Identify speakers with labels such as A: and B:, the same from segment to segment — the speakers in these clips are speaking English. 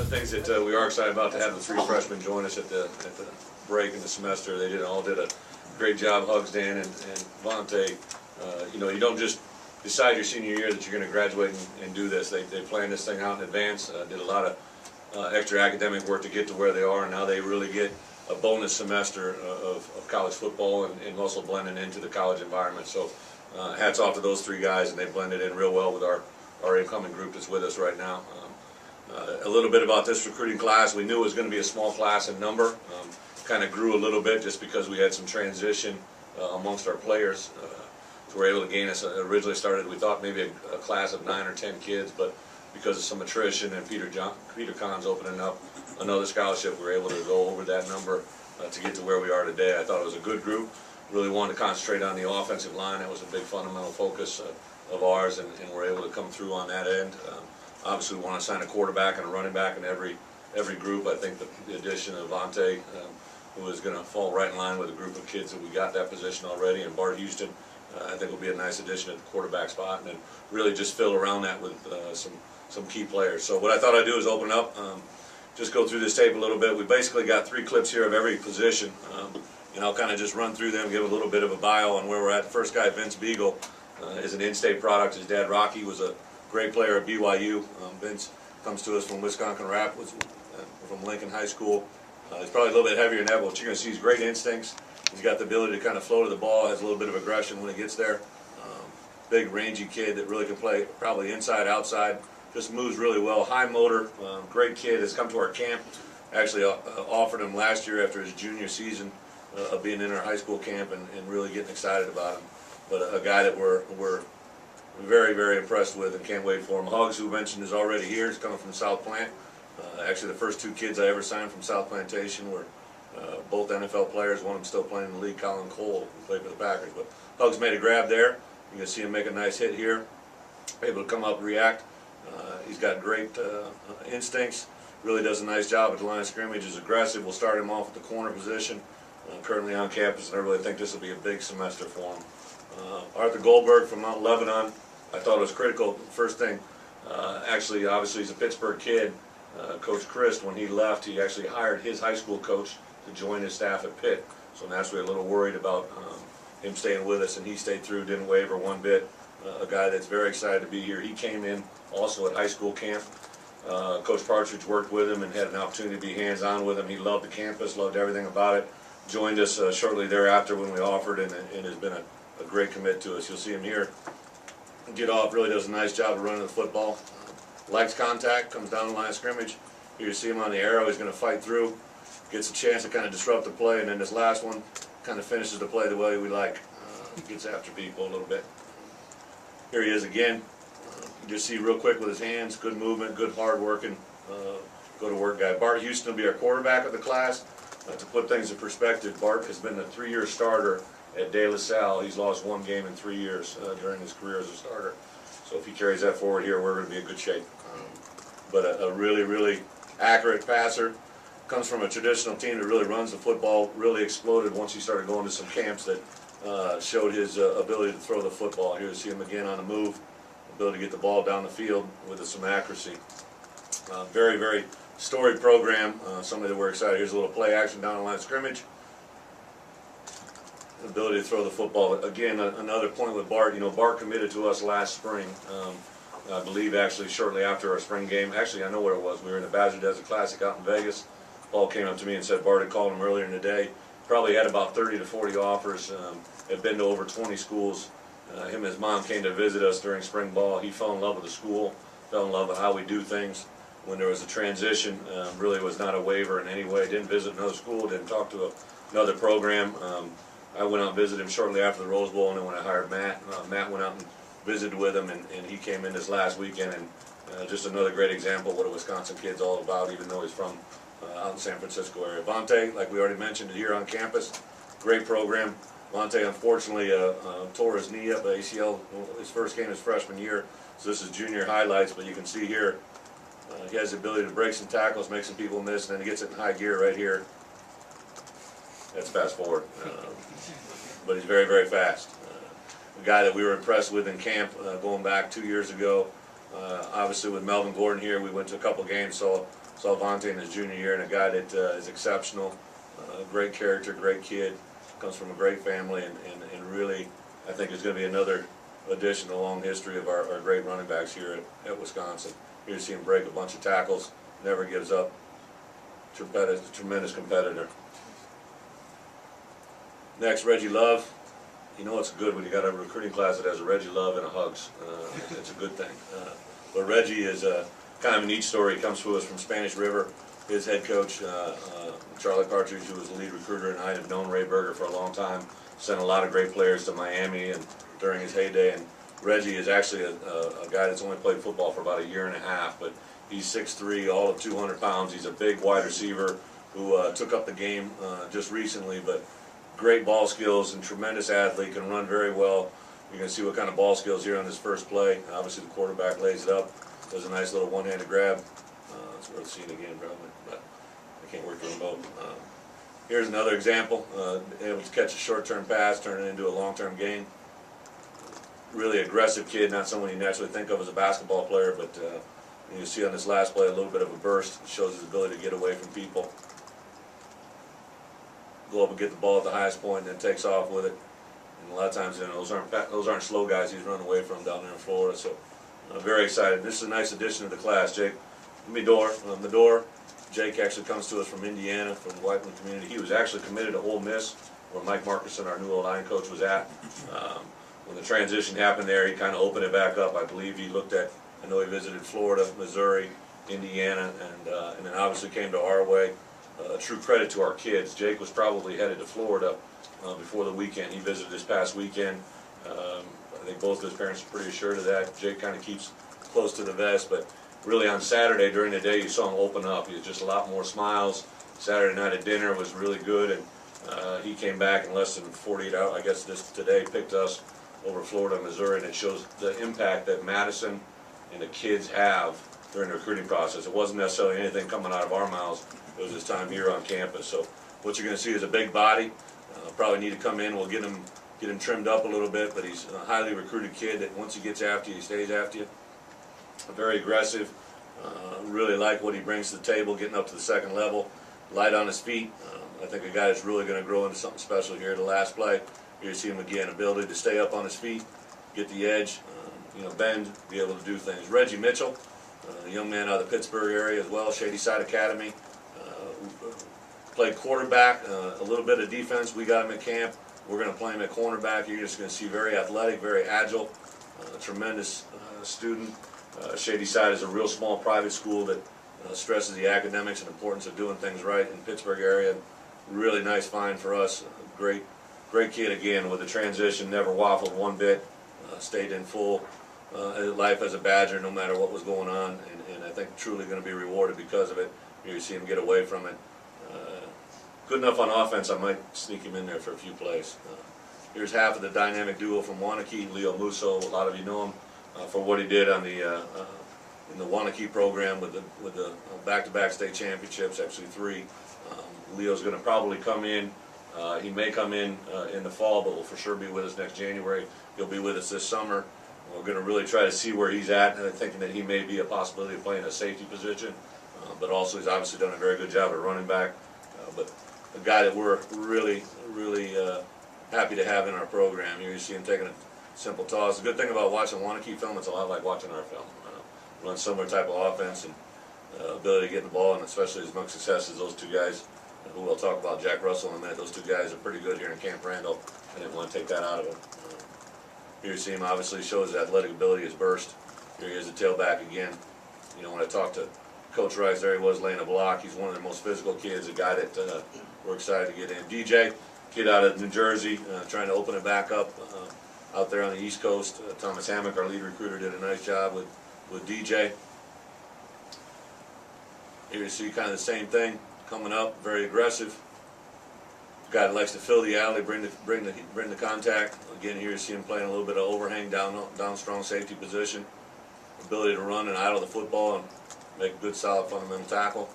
A: of the things that we are excited about to have the 3 freshmen join us at the break in the semester. They all did a great job. Hugs, Dan, and Vontae. You know, you don't just decide your senior year that you're going to graduate and do this. They planned this thing out in advance. Did a lot of extra academic work to get to where they are, and now they really get a bonus semester of college football and also blending into the college environment. So hats off to those 3 guys, and they blended in real well with our incoming group that's with us right now. A little bit about this recruiting class. We knew it was going to be a small class in number. Kind of grew a little bit just because we had some transition amongst our players. So we're able to gain us. Originally started, we thought maybe a class of 9 or 10 kids, but because of some attrition and Peter Kahn's opening up another scholarship, we were able to go over that number to get to where we are today. I thought it was a good group. Really wanted to concentrate on the offensive line. That was a big fundamental focus of ours, and we're able to come through on that end. Obviously, we want to sign a quarterback and a running back in every group. I think the addition of Vontae, who is going to fall right in line with a group of kids that we got that position already, and Bart Houston, I think will be a nice addition at the quarterback spot, and then really just fill around that with some key players. So what I thought I'd do is open up, just go through this tape a little bit. We basically got 3 clips here of every position, and I'll kind of just run through them, give a little bit of a bio on where we're at. The first guy, Vince Beagle, is an in-state product. His dad, Rocky, was a great player at BYU. Vince comes to us from Wisconsin Rapids, from Lincoln High School. He's probably a little bit heavier than that, but what you're going to see is great instincts. He's got the ability to kind of flow to the ball, has a little bit of aggression when he gets there. Big, rangy kid that really can play probably inside, outside, just moves really well. High motor, great kid, has come to our camp. Actually offered him last year after his junior season of being in our high school camp and really getting excited about him. But a guy that we're very, very impressed with and can't wait for him. Hugs, who mentioned, is already here. He's coming from South Plant. Actually, the first 2 kids I ever signed from South Plantation were both NFL players. One of them still playing in the league, Colin Cole, who played for the Packers. But Hugs made a grab there. You can see him make a nice hit here. Able to come up, react. He's got great instincts. Really does a nice job at the line of scrimmage. Is aggressive. We'll start him off at the corner position. Currently on campus, and I really think this will be a big semester for him. Arthur Goldberg from Mount Lebanon. I thought it was critical. First thing, actually, obviously, he's a Pittsburgh kid. Coach Christ, when he left, he actually hired his high school coach to join his staff at Pitt. So naturally, a little worried about him staying with us, and he stayed through, didn't waver one bit. A guy that's very excited to be here. He came in also at high school camp. Coach Partridge worked with him and had an opportunity to be hands-on with him. He loved the campus, loved everything about it. Joined us shortly thereafter when we offered, and has been a great commit to us. You'll see him here get off, really does a nice job of running the football. Likes contact, comes down the line of scrimmage. Here you see him on the arrow. He's going to fight through, gets a chance to kind of disrupt the play, and then this last one kind of finishes the play the way we like. Gets after people a little bit. Here he is again. You just see real quick with his hands, good movement, good hard working, go to work guy. Bart Houston will be our quarterback of the class. To put things in perspective, Bart has been a 3-year starter at De La Salle. He's lost 1 game in 3 years during his career as a starter. So if he carries that forward here, we're going to be in good shape. But a really, really accurate passer. Comes from a traditional team that really runs the football. Really exploded once he started going to some camps that showed his ability to throw the football. Here you see him again on the move. Ability to get the ball down the field with some accuracy. Very, very storied program. Somebody that we're excited. Here's a little play action down the line of scrimmage. Ability to throw the football. Again, another point with Bart. You know, Bart committed to us last spring. I believe actually shortly after our spring game. Actually, I know where it was. We were in the Badger Desert Classic out in Vegas. Paul came up to me and said Bart had called him earlier in the day. Probably had about 30 to 40 offers. Had been to over 20 schools. Him and his mom came to visit us during spring ball. He fell in love with the school. Fell in love with how we do things. When there was a transition, really was not a waiver in any way. Didn't visit another school. Didn't talk to another program. I went out and visited him shortly after the Rose Bowl, and then when I hired Matt, Matt went out and visited with him, and he came in this last weekend, and just another great example of what a Wisconsin kid's all about, even though he's from out in the San Francisco area. Vontae, like we already mentioned, here on campus, great program. Vontae, unfortunately, tore his knee up, ACL, his first game his freshman year, so this is junior highlights, but you can see here, he has the ability to break some tackles, make some people miss, and then he gets it in high gear right here. That's fast forward. But he's very, very fast. A guy that we were impressed with in camp going back 2 years ago. Obviously with Melvin Gordon here, we went to a couple games, saw Saw Vontae in his junior year, and a guy that is exceptional, great character, great kid, comes from a great family, and really, I think is going to be another addition to the long history of our great running backs here at Wisconsin. Here you see him break a bunch of tackles, never gives up, tremendous competitor. Next, Reggie Love. You know it's good when you got a recruiting class that has a Reggie Love and a Hugs. It's a good thing. But Reggie is kind of a neat story. He comes to us from Spanish River. His head coach, Charlie Partridge, who was the lead recruiter, and I have known Ray Berger for a long time. Sent a lot of great players to Miami and during his heyday. And Reggie is actually a guy that's only played football for about a year and a half, but he's 6'3", all of 200 pounds. He's a big wide receiver who took up the game just recently, but great ball skills and tremendous athlete, can run very well. You're going to see what kind of ball skills here on this first play. Obviously the quarterback lays it up, does a nice little one-handed grab. It's worth seeing again probably, but I can't work the remote. Here's another example, able to catch a short-term pass, turn it into a long-term gain. Really aggressive kid, not someone you naturally think of as a basketball player, but you see on this last play a little bit of a burst. It shows his ability to get away from people. Go up and get the ball at the highest point, and then takes off with it. And a lot of times, you know, those aren't slow guys he's running away from down there in Florida. So, very excited. This is a nice addition to the class. Jake Medor. Jake actually comes to us from Indiana, from the Whiteland community. He was actually committed to Ole Miss, where Mike Markerson, our new line coach, was at. When the transition happened there, he kind of opened it back up. I believe he looked at. I know he visited Florida, Missouri, Indiana, and then obviously came to our way. A true credit to our kids. Jake was probably headed to Florida before the weekend. He visited this past weekend. I think both of his parents are pretty assured of that. Jake kind of keeps close to the vest, but really on Saturday during the day you saw him open up. He was just a lot more smiles. Saturday night at dinner was really good, and he came back in less than 48 hours. I guess today picked us over Florida, Missouri, and it shows the impact that Madison and the kids have during the recruiting process. It wasn't necessarily anything coming out of our mouths. It was his time here on campus. So what you're going to see is a big body. Probably need to come in. We'll get him trimmed up a little bit, but he's a highly recruited kid that once he gets after you, he stays after you. Very aggressive. Really like what he brings to the table, getting up to the second level. Light on his feet. I think a guy that's really going to grow into something special here. The last play, here you see him again, ability to stay up on his feet, get the edge, bend, be able to do things. Reggie Mitchell, a young man out of the Pittsburgh area as well, Shady Side Academy. Played quarterback, a little bit of defense. We got him at camp. We're going to play him at cornerback. You're just going to see very athletic, very agile, tremendous student. Shady Side is a real small private school that stresses the academics and importance of doing things right in the Pittsburgh area. Really nice find for us. Great kid again with the transition, never waffled one bit, stayed in full life as a Badger no matter what was going on, and I think truly going to be rewarded because of it. You see him get away from it. Good enough on offense, I might sneak him in there for a few plays. Here's half of the dynamic duo from Wanakee, Leo Musso. A lot of you know him for what he did on the in the Wanakee program with the back-to-back state championships, actually 3. Leo's going to probably come in. He may come in the fall, but will for sure be with us next January. He'll be with us this summer. We're going to really try to see where he's at, and thinking that he may be a possibility of playing a safety position. But also he's obviously done a very good job at running back. But a guy that we're really happy to have in our program. Here you see him taking a simple toss. The good thing about watching Wanakee film, it's a lot like watching our film. Run similar type of offense and ability to get the ball, and especially as much success as those two guys, who we'll talk about, Jack Russell in a minute. Those two guys are pretty good here in Camp Randall. I didn't want to take that out of him. Here you see him obviously shows his athletic ability, his burst. Here he is, the tailback again. When I talked to Coach Rice, there he was laying a block. He's one of the most physical kids, a guy that we're excited to get in. DJ, kid out of New Jersey, trying to open it back up out there on the East Coast. Thomas Hammock, our lead recruiter, did a nice job with DJ. Here you see kind of the same thing coming up, very aggressive. Guy that likes to fill the alley, bring the contact. Again, here you see him playing a little bit of overhang down strong safety position. Ability to run and idle the football and make a good solid fundamental tackle.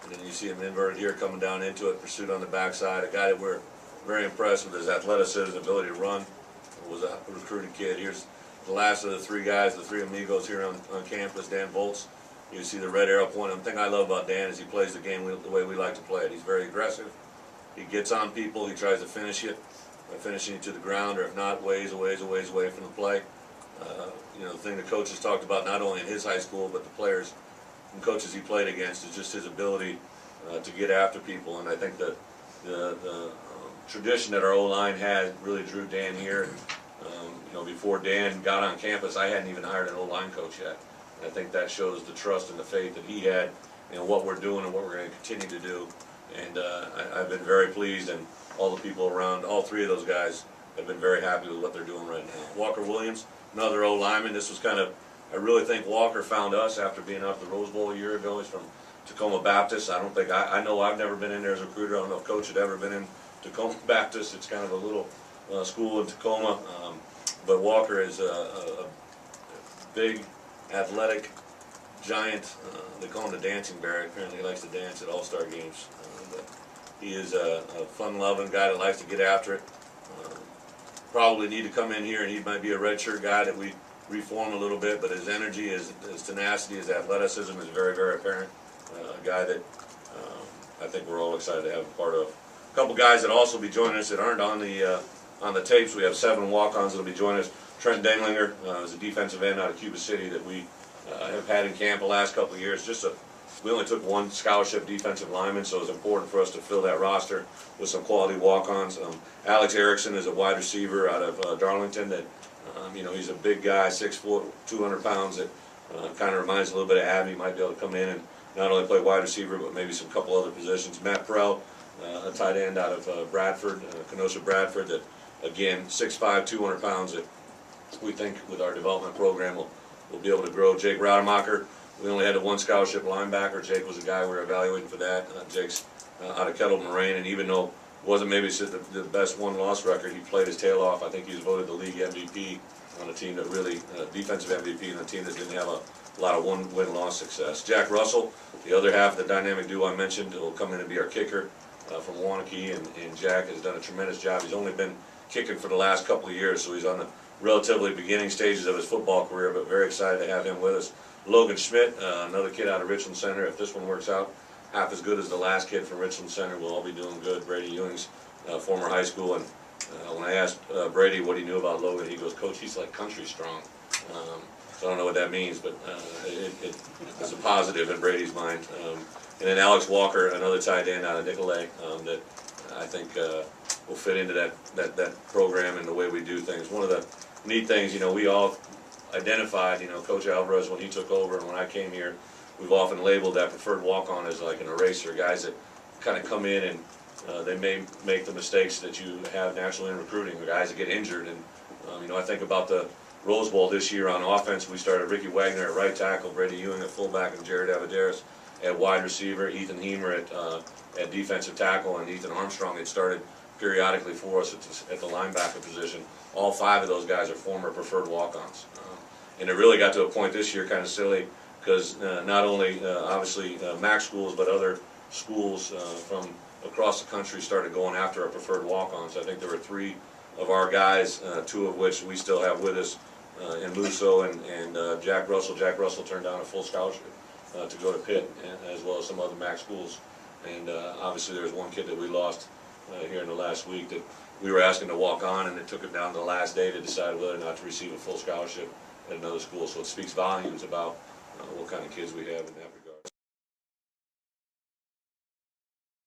A: And then you see him inverted here, coming down into it, pursuit on the backside. A guy that we're very impressed with his athleticism, ability to run. Was a recruited kid. Here's the last of the 3 guys, the 3 amigos here on campus. Dan Volz, You see the red arrow pointing. The thing I love about Dan is he plays the game the way we like to play it. He's very aggressive. He gets on people. He tries to finish it, finishing it to the ground, or if not, ways away from the play. You know, the thing the coaches talked about, not only in his high school, but the players and coaches he played against, is just his ability to get after people. And I think that the tradition that our O-line had really drew Dan here. You know, before Dan got on campus, I hadn't even hired an O-line coach yet. And I think that shows the trust and the faith that he had in what we're doing and what we're going to continue to do. And I've been very pleased, and all the people around, all three of those guys have been very happy with what they're doing right now. Walker Williams, another O-lineman. This was kind of, I really think Walker found us after being out at the Rose Bowl a year ago. He's from Tacoma Baptist. I don't think, I know I've never been in there as a recruiter. I don't know if Coach had ever been in Tacoma Baptist. It's kind of a little school in Tacoma. But Walker is a big, athletic giant. They call him the dancing bear. Apparently he likes to dance at all-star games. But he is a fun-loving guy that likes to get after it. Probably need to come in here, and he might be a redshirt guy that we reform a little bit, but his energy, his tenacity, his athleticism is very, very apparent. A guy that I think we're all excited to have a part of. A couple guys that also be joining us that aren't on the tapes. We have 7 walk-ons that will be joining us. Trent Denglinger is a defensive end out of Cuba City that we have had in camp the last couple of years. We only took 1 scholarship defensive lineman, so it was important for us to fill that roster with some quality walk-ons. Alex Erickson is a wide receiver out of Darlington that, you know, he's a big guy, 6 foot, 200 pounds, that kind of reminds a little bit of Abby. Might be able to come in and not only play wide receiver, but maybe some couple other positions. Matt Prell, a tight end out of Bradford, Kenosha Bradford, that, again, 6'5", 200 pounds, that we think with our development program we'll be able to grow. Jake Rademacher, we only had 1 scholarship linebacker. Jake was a guy we were evaluating for that. Jake's out of Kettle Moraine, and even though it wasn't maybe the best win-loss record, he played his tail off. I think he was voted the league MVP on a team that really, defensive MVP, on a team that didn't have a lot of win-loss success. Jack Russell, the other half of the dynamic duo I mentioned, will come in and be our kicker from Wanakee, and Jack has done a tremendous job. He's only been kicking for the last couple of years, so he's on the relatively beginning stages of his football career, but very excited to have him with us. Logan Schmidt, another kid out of Richland Center. If this one works out half as good as the last kid from Richland Center, we'll all be doing good. Brady Ewing's former high school, and when I asked Brady what he knew about Logan, he goes, "Coach, he's like country strong." So I don't know what that means, but it's a positive in Brady's mind. And then Alex Walker, another tight end out of Nicolay, that I think will fit into that program and the way we do things. One of the neat things, you know, we all identified, you know, Coach Alvarez when he took over and when I came here, we've often labeled that preferred walk-on as like an eraser, guys that kind of come in and they may make the mistakes that you have naturally in recruiting, the guys that get injured. And you know, I think about the Rose Bowl this year on offense. We started Ricky Wagner at right tackle, Brady Ewing at fullback, and Jared Avadaris at wide receiver, Ethan Hemer at defensive tackle, and Ethan Armstrong had started periodically for us at the linebacker position. All 5 of those guys are former preferred walk-ons. And it really got to a point this year, kind of silly, because not only obviously MAC schools, but other schools from across the country started going after our preferred walk-ons. I think there were 3 of our guys, 2 of which we still have with us, in Musso and Jack Russell. Jack Russell turned down a full scholarship to go to Pitt, as well as some other MAC schools. And obviously there's one kid that we lost here in the last week that we were asking to walk on, and it took him down to the last day to decide whether or not to receive a full scholarship at another school. So it speaks volumes about what kind of kids we have in that regard.